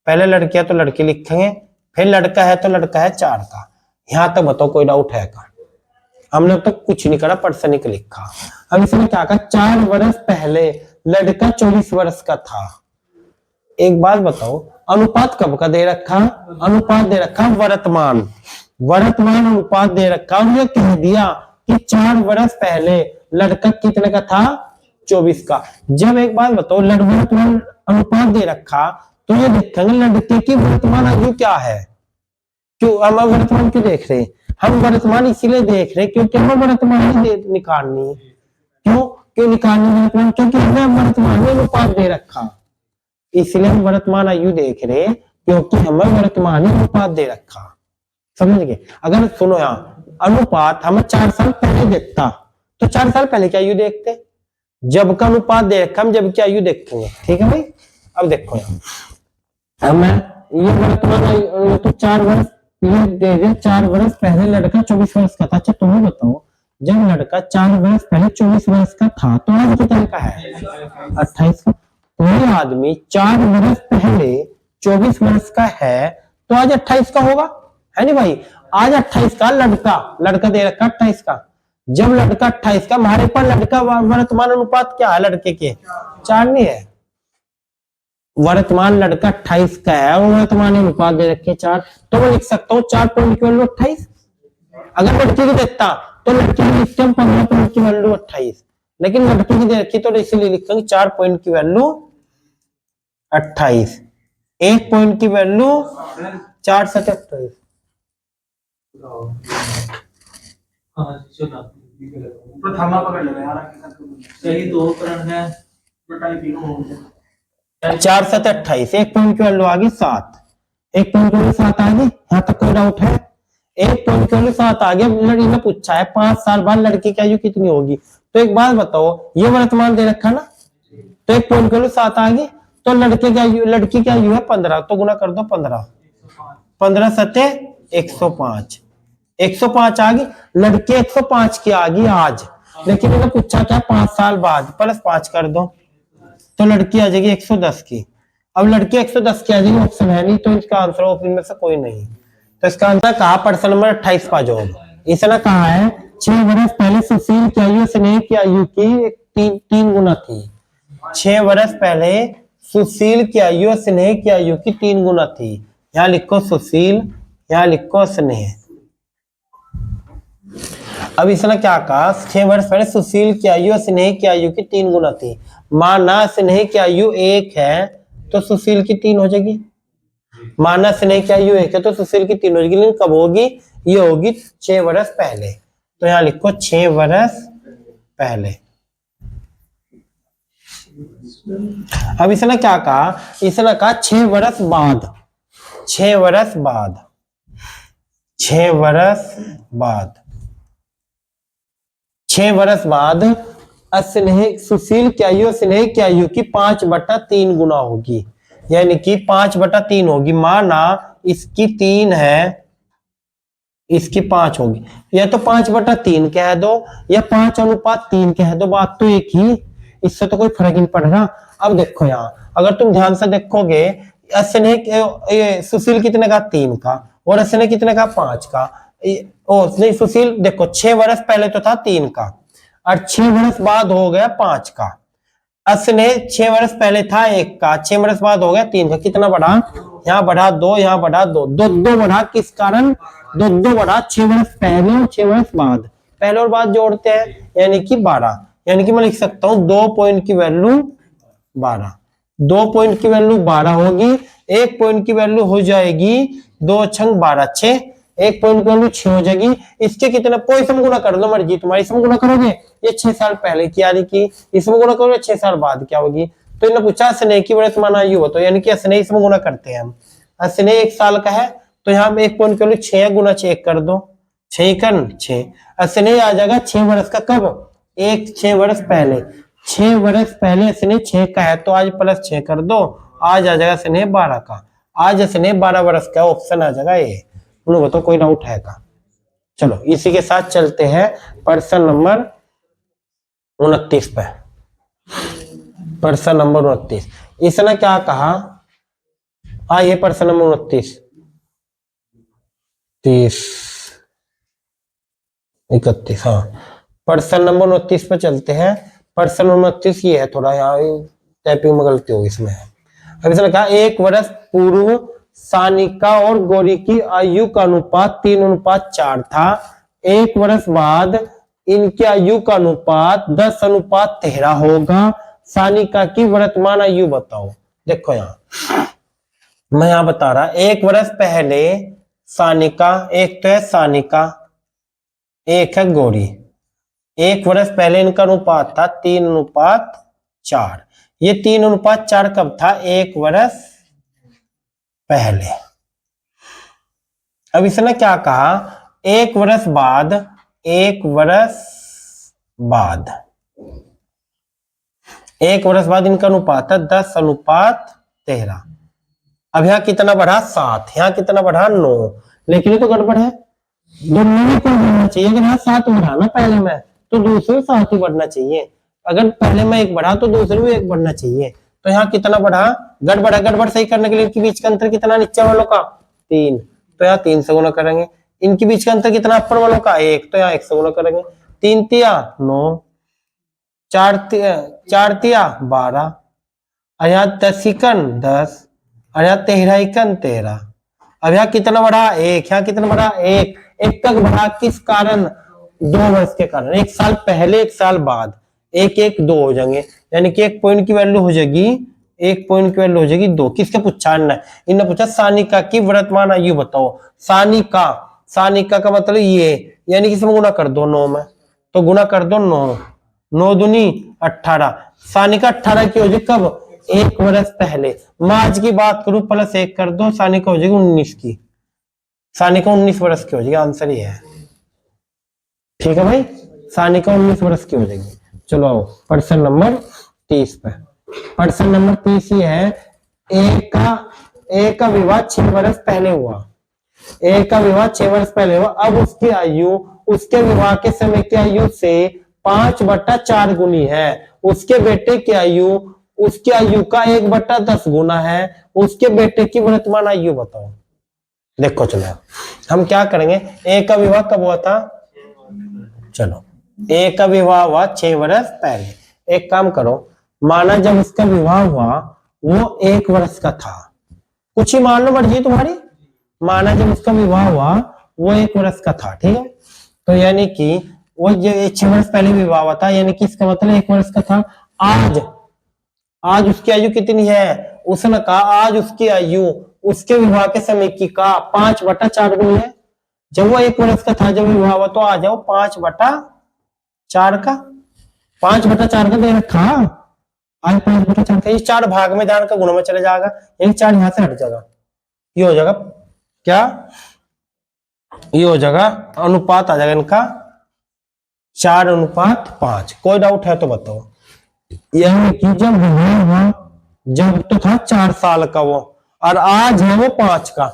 A: पहले लड़की है तो लड़की लिखेंगे, फिर लड़का है तो लड़का है 4 का। यहां तक बताओ कोई डाउट है का? हमने अब तक कुछ नहीं करा, पर्सन ही लिखा। अब इसमें क्या कहा, 4 वर्ष पहले लड़का 24 वर्ष का था। एक बात बताओ, अनुपात कब का दे रखा, अनुपात दे रखा वर्तमान, वर्तमान अनुपात दे रखा। उन्होंने कह दिया कि 4 वर्ष पहले लड़का कितने का था, 24 का। जब एक बात बताओ वर्तमान अनुपात दे रखा तो ये देखेंगे लड़के की वर्तमान आयु क्या है। क्यों हम वर्तमान क्यों देख रहे हैं, हम वर्तमान इसीलिए देख रहे हैं क्योंकि हमें वर्तमान निकालनी है। क्यों निकालनी वर्तमान, क्योंकि हमें वर्तमान में अनुपात दे रखा, इसलिए हम वर्तमान आयु देख रहे हैं क्योंकि हमें वर्तमान में अनुपात दे रखा। समझ गए? अगर सुनो यहाँ अनुपात हमें 4 साल पहले देखता तो 4 साल पहले की आयु देखते, जब का अनुपात दे रखा हम जब की आयु देखेंगे। ठीक है भाई? अब देखो यहाँ मैं ये वर्तमान आयु तो 4 वर्ष ये दे दे, 4 वर्ष पहले लड़का 24 वर्ष का था। अच्छा तुम्हें बताओ, जब लड़का 4 वर्ष पहले 24 वर्ष का था तो आज कितने का है, 28 का। कोई आदमी 4 वर्ष पहले 24 वर्ष का है तो आज 28 का होगा, है नहीं भाई? आज 28 का लड़का दे रखा 28 का। जब लड़का 28 का, हमारे पास लड़का वर्तमान अनुपात क्या है लड़के के, 4 नहीं है। वर्तमान लड़का 28 का है और वर्तमान अनुपात दे रखे 4, तो मैं लिख सकता हूँ 4 पॉइंट की वैल्यू 28। अगर लड़की की देखता तो लड़की की लिखते हम 15 पॉइंट की वैल्यू 28, लेकिन लड़की की दे रखी तो इसीलिए लिखेंगे 4 पॉइंट की वैल्यू 28। 1 पॉइंट की वैल्यू 4 से 28।
B: प्रथमा पकड़ ले यार, सही दो करण है, बटाई तीनों हो गया।
A: 4 7 28, एक पॉइंट की वैल्यू आ गई 7, एक पॉइंट की वैल्यू 7 आ गई। यहाँ तक कोई डाउट है? एक पॉइंट की वैल्यू 7 आ गया। लड़की ने पूछा है 5 साल बाद लड़की की आयु कितनी होगी। तो एक बात बताओ, ये वर्तमान दे रखा ना, तो एक पॉइंट की वैल्यू 7 आ गई, तो लड़के की आयु, लड़की की आयु है 15, तो गुना कर दो 15, 15 सत्ते 105, 105 आ गई। लड़के 105 की आ गई आज, लेकिन मैंने पूछा क्या 5 साल बाद, प्लस 5 कर दो, तो लड़की आ जाएगी 110 की। अब लड़की 110 की आ जाएगी, ऑप्शन है नहीं, तो इसका आंसर ऑप्शन में से कोई नहीं। तो इसका आंसर कहा प्रश्न नंबर 28 का जवाब। इसने कहा है 6 वर्ष पहले सुशील की आयु स्नेह की आयु की 3 गुना थी। 6 वर्ष पहले सुशील की आयु स्नेह की आयु की 3 गुना थी। यहाँ लिखो सुशील, यहाँ लिखो स्नेह। अब इसने क्या कहा, 6 वर्ष पहले सुशील की आयु स्नेह की आयु की 3 गुना थी। माना स्नेह की आयु 1 है तो सुशील की 3 हो जाएगी। माना स्नेह की आयु 1 है तो सुशील की 3 हो जाएगी, लेकिन कब होगी? ये होगी 6 वर्ष पहले। तो यहाँ लिखो 6 वर्ष पहले। अब इसने क्या कहा, इसने कहा 6 वर्ष बाद, 6 वर्ष बाद, 6 वर्ष बाद, 6 वर्ष बाद स्नेह सुशील की आयु स्नेह की आयु की 5/3 गुना होगी, यानी कि 5/3 होगी। माना इसकी 3 है, इसकी 5 होगी, या तो 5/3 कह दो या 5:3 कह दो, बात तो एक ही, इससे तो कोई फर्क नहीं पड़ रहा। अब देखो यहाँ अगर तुम ध्यान से देखोगे, स्नेह सुशील कितने का? 3 का, और स्नेह कितने का? 5 का। नहीं सुशील देखो 6 वर्ष पहले तो था 3 का, और 6 वर्ष बाद हो गया 5 का। स्नेह 6 वर्ष पहले था 1 का, 6 वर्ष बाद हो गया 3 का। कितना बढ़ा? यहाँ बढ़ा 2, यहाँ बढ़ा 2, 2 बढ़ा, किस कारण? 2 बढ़ा 6 वर्ष पहले और 6 वर्ष बाद, पहले और बाद जोड़ते हैं, यानी कि 12। यानी कि मैं लिख सकता हूँ 2 पॉइंट की वैल्यू 12, 2 पॉइंट की वैल्यू 12 होगी। 1 पॉइंट की वैल्यू हो जाएगी 2 छंग 12 6, 1 पॉइंट की वैल्यू 6 हो जाएगी। इसके कितना? कोई सम गुना कर लो, मर्जी तुम्हारी। सम गुना करोगे, ये 6 साल पहले की यानी कि, इसमें गुना करोगे 6 साल बाद क्या होगी। तो इन्होंने पूछा स्नेह की वर्तमान आयु बताओ, यानी कि स्नेह इसमें गुना करते हैं हम। स्नेह 1 साल का है तो यहाँ 1 पॉइंट की वैल्यू 6 गुना 6 कर दो, 6 कर 6। स्नेह आ जाएगा 6 वर्ष का, कब? 6 वर्ष पहले, 6 वर्ष पहले स्नेह 6 का है, तो आज प्लस 6 कर दो, आज आ जाएगा स्नेह 12 का। आज स्नेह 12 वर्ष का, ऑप्शन आ जाएगा ये। उन्होंने बताओ कोई डाउट है का? चलो इसी के साथ चलते हैं प्रश्न नंबर 29 पे। प्रश्न नंबर 29 इसने क्या कहा? ये प्रश्न नंबर 29 30 31, हाँ प्रश्न नंबर 29 पे चलते हैं। प्रश्न नंबर 29 ये है, थोड़ा यहाँ टाइपिंग में गलती होगी इसमें। अब इसने कहा 1 वर्ष पूर्व सानिका और गौरी की आयु का अनुपात 3:4 था। 1 वर्ष बाद इनकी आयु का अनुपात 10:13 होगा। सानिका की वर्तमान आयु बताओ। देखो यहाँ मैं यहाँ बता रहा, 1 वर्ष पहले सानिका, एक तो है सानिका, एक है गौरी। 1 वर्ष पहले इनका अनुपात था 3:4। ये 3:4 कब था? 1 वर्ष पहले। अब इसने क्या कहा? 1 वर्ष बाद, 1 वर्ष बाद, 1 वर्ष बाद इनका अनुपात है 10:13। अब यहाँ कितना बढ़ा? 7, यहाँ कितना बढ़ा? 9। लेकिन ये तो गड़बड़ है, दोनों में क्या बढ़ना चाहिए? अगर यहाँ 7 बढ़ा ना पहले में, तो दूसरे 7 ही बढ़ना चाहिए। अगर पहले में 1 बढ़ा तो दूसरे में 1 बढ़ना चाहिए। तो यहाँ कितना बढ़ा? गड़बड़ है। गड़बड़ सही करने के लिए इनके बीच का अंतर कितना? नीचे वालों का 3, तो यहाँ 3 से गुना करेंगे। इनके बीच का अंतर कितना? ऊपर वालों का 1, तो यहाँ 1 से गुना करेंगे। 3 तिया 9, 4 तिया 12, और यहाँ 10 इकन 10, और यहाँ 13 इकन 13। अब यहाँ कितना बढ़ा? 1, यहाँ कितना बढ़ा? 1 तक बढ़ा, किस कारण? 2 वर्ष के कारण। 1 साल पहले, 1 साल बाद, 1 1 2 हो जाएंगे, यानी कि 1 पॉइंट की वैल्यू हो जाएगी, 1 पॉइंट की वैल्यू हो जाएगी 2। किसके पूछा? इन्होंने पूछा सानिका की वर्तमान आयु बताओ। सानिका, सानिका का मतलब ये, यानी कि इसमें गुना कर दो 9 में, तो गुना कर दो 9, 9 दूनी 18। सानिका 18 की हो जाएगी कब? 1 वर्ष पहले। मैं आज की बात करूं प्लस 1 कर दो, सानिका हो जाएगी 19 की। सानिका 19 वर्ष की हो जाएगी, आंसर ये है। ठीक है भाई, सानिका 19 वर्ष की हो जाएगी। चलो आओ प्रश्न नंबर 30 पे। प्रश्न नंबर 30 ये है, ए का विवाह 6 वर्ष पहले हुआ। ए का विवाह 6 वर्ष पहले हुआ। अब उसकी आयु उसके विवाह के समय की आयु से 5/4 गुनी है। उसके बेटे की आयु उसकी आयु का 1/10 गुना है। उसके बेटे की वर्तमान आयु बताओ। देखो चलो हम क्या करेंगे, ए का विवाह कब हुआ था? चलो ए का विवाह हुआ 6 वर्ष पहले। एक काम करो, माना जब उसका विवाह हुआ वो 1 वर्ष का था, कुछ ही मान लो मर्जी तुम्हारी। माना जब उसका विवाह हुआ वो 1 वर्ष का था, ठीक है, तो यानी कि वो जो 6 वर्ष पहले विवाह हुआ था, यानी कि इसका मतलब 1 वर्ष का था। आज उसकी आयु कितनी है? उसने कहा आज उसकी आयु उसके विवाह के समय की का 5/4 गुनी है। जब वो 1 वर्ष का था जब विवाह हुआ, तो आ जाओ 5/4 का, 5/4 का दे रखा। आज 5/4 का, ये 4 भाग में दान का गुणा में चले जाएगा, यानी 4 यहां से हट जाएगा, ये हो जाएगा क्या? ये हो जाएगा अनुपात आ जाएगा इनका 4:5। कोई डाउट है तो बताओ। यानी कि जब विवाह हुआ जब तो था 4 साल का वो, और आज है वो 5 का।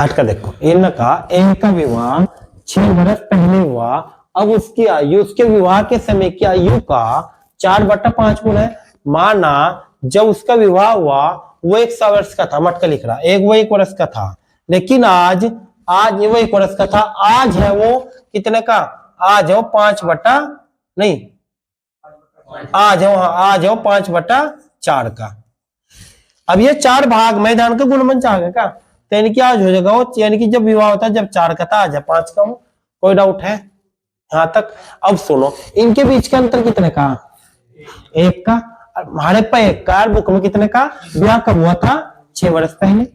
A: हट कर देखो, इनका इनका विवाह 6 वर्ष पहले हुआ। अब उसकी आयु उसके विवाह के समय की आयु का 4/5 गुना है। माना जब उसका विवाह हुआ वो 1 वर्ष का था, मटका लिख रहा, वो 1 वर्ष का था, लेकिन आज वो 1 वर्ष का था। आज है वो कितने का? आज है वो 5/4 का। अब ये 4 भाग मैदान का गुणमंच आ गया का, तो यानी कि आज हो जाएगा वो, यानी कि जब विवाह होता है जब 4 का था, आज है 5 का। कोई डाउट है यहां तक? अब सुनो, इनके बीच का अंतर कितने का? 1 का। हमारे पे 1 का, बुक में कितने का? ब्याह कब हुआ था? 6 वर्ष पहले।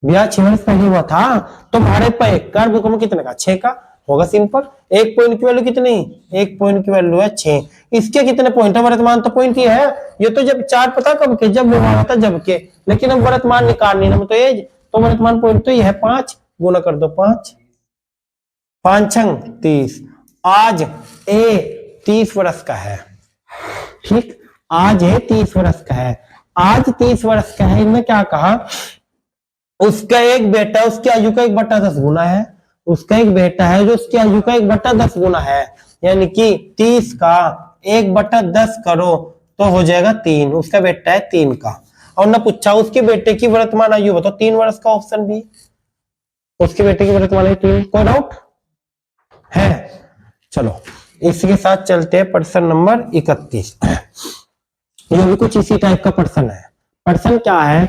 A: ब्याह 6 वर्ष पहले हुआ था, तो हमारे पे 1 का, बुक में कितने का? 6 का। होगा सिंपल। 1 पॉइंट की वैल्यू कितनी? 1 पॉइंट की वैल्यू है 6। इसके कितने पॉइंट है? वर्तमान तो पॉइंट ये है, ये तो जब 4 पता कब के? जब विवाह होता जब के, लेकिन अब वर्तमान निकालनी है तो एज, तो वर्तमान पॉइंट तो ये है 5, गुना कर दो 5, 5 30। आज ए 30 वर्ष का है, ठीक, आज है 30 वर्ष का है। आज 30 वर्ष का है, इनने क्या कहा? उसका एक बेटा उसकी आयु का 1/10 गुना है। उसका एक बेटा है जो उसकी आयु का 1/10 गुना है, यानी कि 30 का 1/10 करो तो हो जाएगा 3। उसका बेटा है 3 का। और ना पूछा उसके बेटे की वर्तमान आयु बताओ, 3 वर्ष का ऑप्शन भी, उसके बेटे की वर्तमान आयु 3। कोई डाउट है? चलो इसके साथ चलते हैं प्रश्न नंबर 31। ये भी कुछ इसी टाइप का प्रश्न है। प्रश्न क्या है?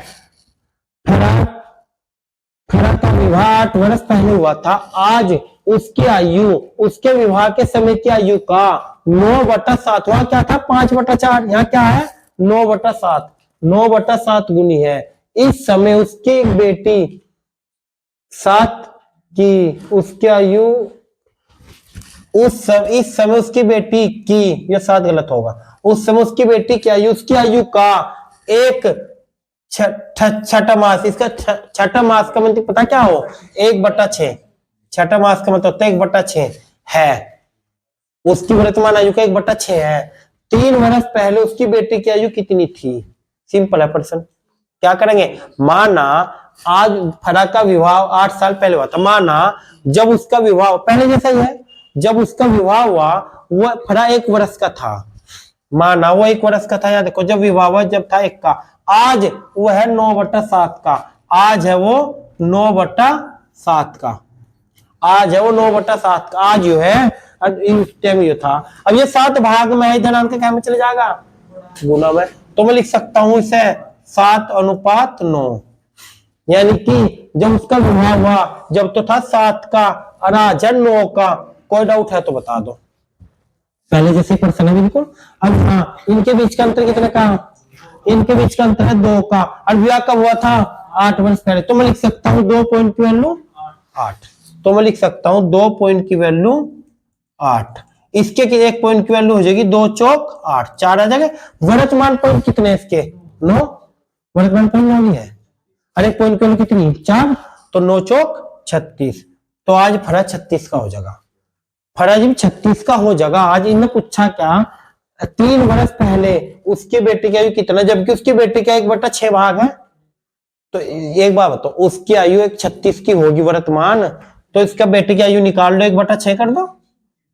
A: फरा का विवाह 8 वर्ष पहले हुआ था। आज उसकी आयु उसके विवाह के समय की आयु का 9/7 वहां क्या था? 5/4। यहाँ क्या है? 9/7। 9/7 गुनी है। इस समय उसकी एक बेटी 7 की उसकी आयु इस समय उसकी बेटी की, यह 7 गलत होगा। उस समय उसकी बेटी की आयु उसकी आयु का 1 छठा मास। इसका छठा मास का मतलब पता क्या हो? 1/6। छठा मास का मतलब 1/6 है। उसकी वर्तमान आयु का 1/6 है। 3 वर्ष पहले उसकी बेटी की आयु कितनी थी? सिंपल है प्रश्न। क्या करेंगे? माना आज फरा का विवाह 8 साल पहले हुआ था। माना जब उसका विवाह पहले जैसा ही है, जब उसका विवाह हुआ वो फरा 1 वर्ष का था। माना वो 1 वर्ष का था। याद देखो जब विवाह हुआ जब था 1 का। आज वो है 9/7 का। आज है वो 9/7 का। आज है वो 9/7 का। आज जो है इस टाइम ये था। अब ये 7 भाग में है, धनांक क्या में चले जाएगा? गुना में। तो मैं लिख सकता हूं इसे 7:9, यानी कि जब उसका विवाह हुआ जब तो था 7 का और आज है 9 का। कोई डाउट है तो बता दो। पहले जैसे प्रश्न है बिल्कुल। अब हाँ, इनके बीच का अंतर कितने का? इनके बीच का अंतर है 2 का। और ब्याह कब हुआ था? 8 वर्ष पहले, तो मैं लिख सकता हूँ 2 पॉइंट की वैल्यू 8, तो मैं लिख सकता हूँ 2 पॉइंट की वैल्यू 8। इसके 1 पॉइंट की वैल्यू हो जाएगी 2 चौक 8, 4 आ जाएगा। वर्तमान पॉइंट कितने इसके 9, वर्तमान पॉइंट 9 ही है। और 1 पॉइंट की वैल्यू कितनी 4, तो 9 चौक 36, तो आज फरा 36 का हो जाएगा, फर्ज 36 का हो जाएगा। आज इन्हें पूछा क्या 3 वर्ष पहले उसके बेटे की आयु कितना, जबकि उसकी बेटे का 1/6 भाग है। तो एक बात बताओ, उसकी आयु 36 की होगी वर्तमान, तो इसका बेटे की आयु निकाल लो, 1/6 कर दो।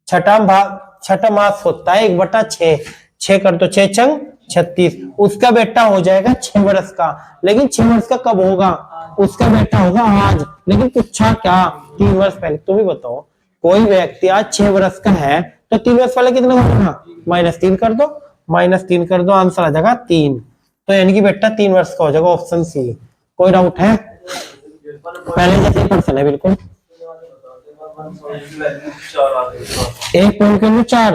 A: छठा मास होता है 1/6, 6 कर दो, 6 छंग 36, उसका बेटा हो जाएगा 6 वर्ष का। लेकिन 6 वर्ष का कब होगा, उसका बेटा होगा आज। लेकिन पूछा क्या 3 वर्ष पहले। तुम ही बताओ, कोई व्यक्ति आज 6 वर्ष का है तो 3 वर्ष पहले कितना होगा, -3 कर दो, -3 कर दो, आंसर आ जाएगा 3। तो यानी कि बेटा 3 वर्ष का हो जाएगा, ऑप्शन सी। कोई डाउट है? पहले जैसे क्वेश्चन है बिल्कुल। 1 पॉइंट के लिए 4,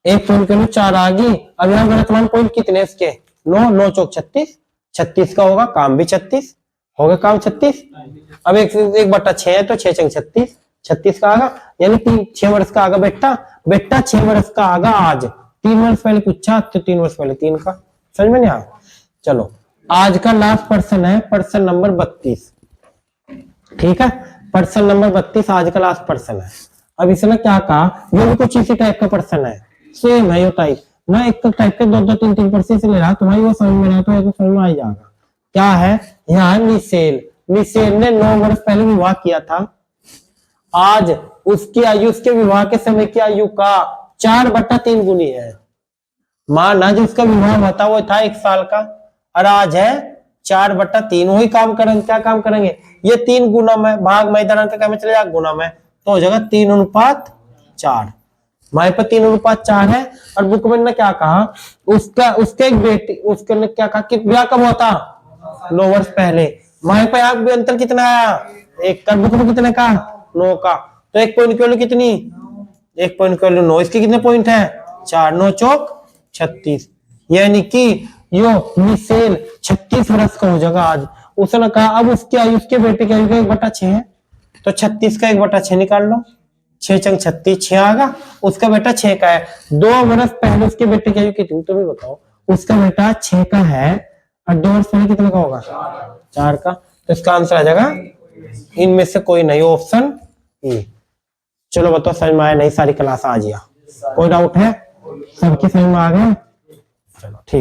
A: 1 पॉइंट के लिए 4 आ गई। अब यहाँ वर्तमान पॉइंट कितने इसके 9, 9 चौक 36, 36 का होगा, काम भी 36 होगा, काम 36। अब 1/6 है तो 6 छंग 36, 36 का आगा, यानी 6 वर्ष का आगा बेटा, 6 वर्ष का आगा आज। 3 वर्ष पहले पूछा तो 3 वर्ष पहले 3 का, समझ में नहीं आया? चलो आज का लास्ट पर्सन है, पर्सन नंबर 32, ठीक है, पर्सन नंबर 32 आज का लास्ट पर्सन है। अब इसने क्या कहा, ये भी कुछ इसी टाइप का पर्सन है, सेम है ये टाइप। मैं एक टाइप के 2-2, 3-3 पर्सन से ले रहा, तुम्हारी वो समझ में रहा तो एक समझ में आ जाएगा। क्या है यहाँ है मिसेल, मिसेल ने 9 वर्ष पहले विवाह किया था। आज उसकी आयु उसके विवाह के समय की आयु का 4/3 गुनी है। माना जो उसका विवाह हुआ था वो था 1 साल का, और आज है 4/3। वही काम करेंगे, क्या काम करेंगे, ये 3 गुना में भाग में, इधर का चले जाएगा गुना में, तो हो जाएगा 3:4। हमारे पास 3:4 है। और बुक में ने क्या कहा, उसके एक बेटी, उसके ने क्या कहा कि ब्याह कब हुआ था 9 वर्ष पहले। हमारे पास यहाँ भी अंतर कितना आया, 1 का, बुक में कितने का 9 का, तो 1 पॉइंट की वैल्यू कितनी, 1 पॉइंट की वैल्यू 9, इसके कितने पॉइंट है 4, 9 चौक 36, यानी कि यो मिसेल 36 वर्ष का हो जाएगा आज। उसने कहा अब उसकी आयु उसके बेटे की आयु 1/6 है, तो 36 का 1/6 निकाल लो, 6 छंग 36, 6 आगा, उसका बेटा 6 का है। 2 वर्ष पहले उसके बेटे की आयु कितनी, तुम ही बताओ। उसका बेटा 6 का है और 2 वर्ष पहले कितने का होगा 4 का, तो इसका आंसर आ जाएगा इनमें से कोई नहीं, ऑप्शन ए। चलो बताओ समझ में आया नहीं, सारी क्लास आ गया, कोई डाउट है, सबके समझ में आ गए? चलो ठीक।